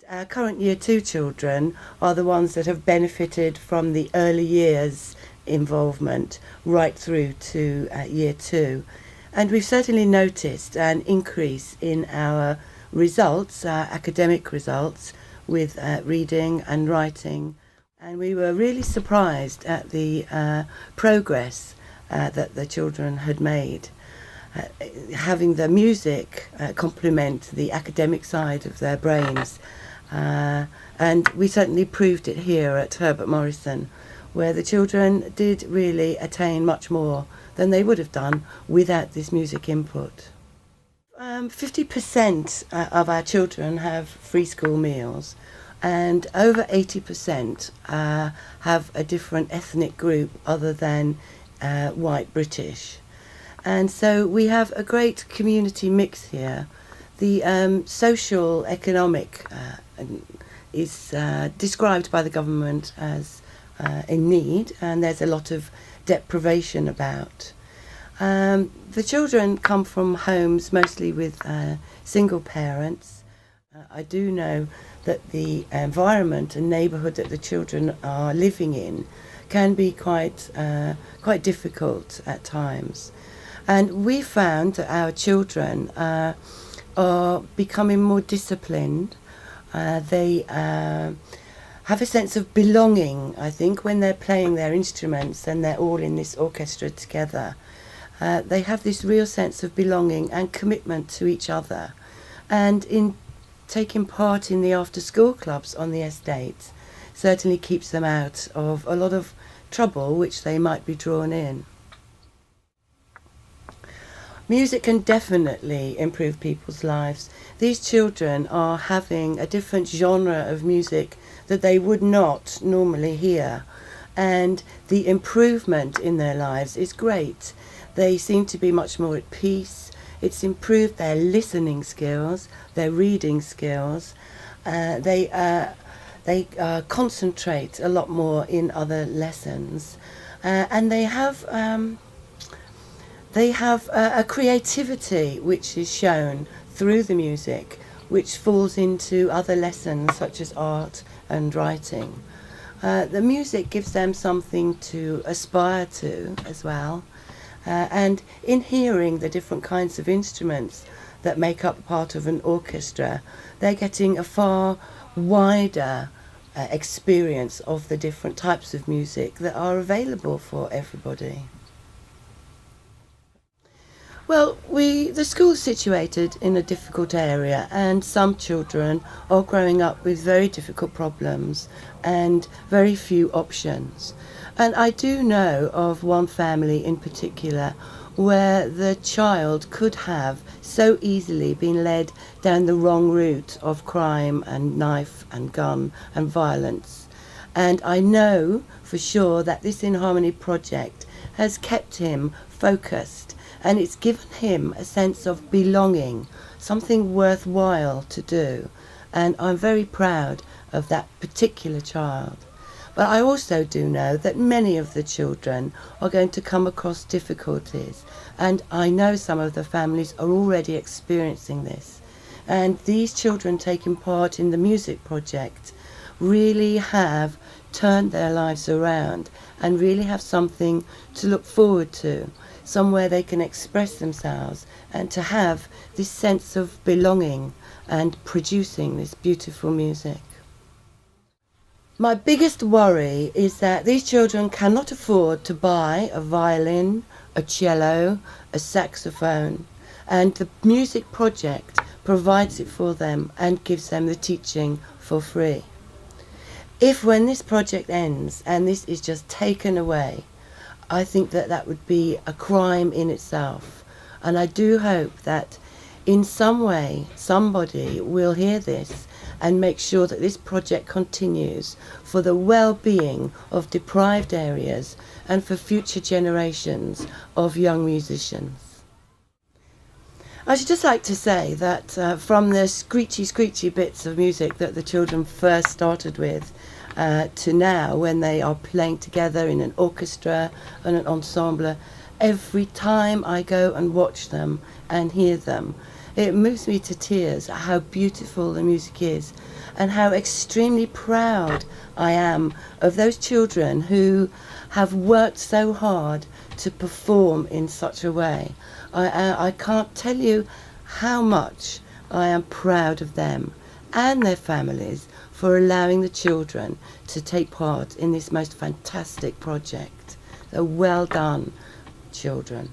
Our current Year 2 children are the ones that have benefited from the early years involvement right through to Year 2. And we've certainly noticed an increase in our results, our academic results, with reading and writing. And we were really surprised at the progress that the children had made. Having the music complement the academic side of their brains. And we certainly proved it here at Herbert Morrison, where the children did really attain much more than they would have done without this music input. 50% of our children have free school meals, and over 80% have a different ethnic group other than white British. And so we have a great community mix here. The social economic is described by the government as in need, and there's a lot of deprivation about. The children come from homes mostly with single parents. I do know that the environment and neighbourhood that the children are living in can be quite difficult at times. And we found that our children are becoming more disciplined. They have a sense of belonging, I think, when they're playing their instruments and they're all in this orchestra together. They have this real sense of belonging and commitment to each other. And in taking part in the after-school clubs on the estate certainly keeps them out of a lot of trouble which they might be drawn in. Music can definitely improve people's lives. These children are having a different genre of music that they would not normally hear, and the improvement in their lives is great. They seem to be much more at peace. It's improved their listening skills, their reading skills. They concentrate a lot more in other lessons, and they have a creativity which is shown through the music, which falls into other lessons such as art and writing. The music gives them something to aspire to as well. And in hearing the different kinds of instruments that make up part of an orchestra, they're getting a far wider experience of the different types of music that are available for everybody. Well, the school is situated in a difficult area, and some children are growing up with very difficult problems and very few options. And I do know of one family in particular where the child could have so easily been led down the wrong route of crime and knife and gun and violence. And I know for sure that this In Harmony project has kept him focused, and it's given him a sense of belonging, something worthwhile to do. And I'm very proud of that particular child. But I also do know that many of the children are going to come across difficulties, and I know some of the families are already experiencing this. And these children taking part in the music project really have turned their lives around and really have something to look forward to, somewhere they can express themselves and to have this sense of belonging and producing this beautiful music. My biggest worry is that these children cannot afford to buy a violin, a cello, a saxophone, and the music project provides it for them and gives them the teaching for free. If when this project ends and this is just taken away, I think that that would be a crime in itself. And I do hope that in some way somebody will hear this and make sure that this project continues for the well-being of deprived areas and for future generations of young musicians. I should just like to say that from the screechy bits of music that the children first started with to now, when they are playing together in an orchestra and an ensemble, every time I go and watch them and hear them. It moves me to tears at how beautiful the music is and how extremely proud I am of those children who have worked so hard to perform in such a way. I can't tell you how much I am proud of them and their families for allowing the children to take part in this most fantastic project. So well done, children.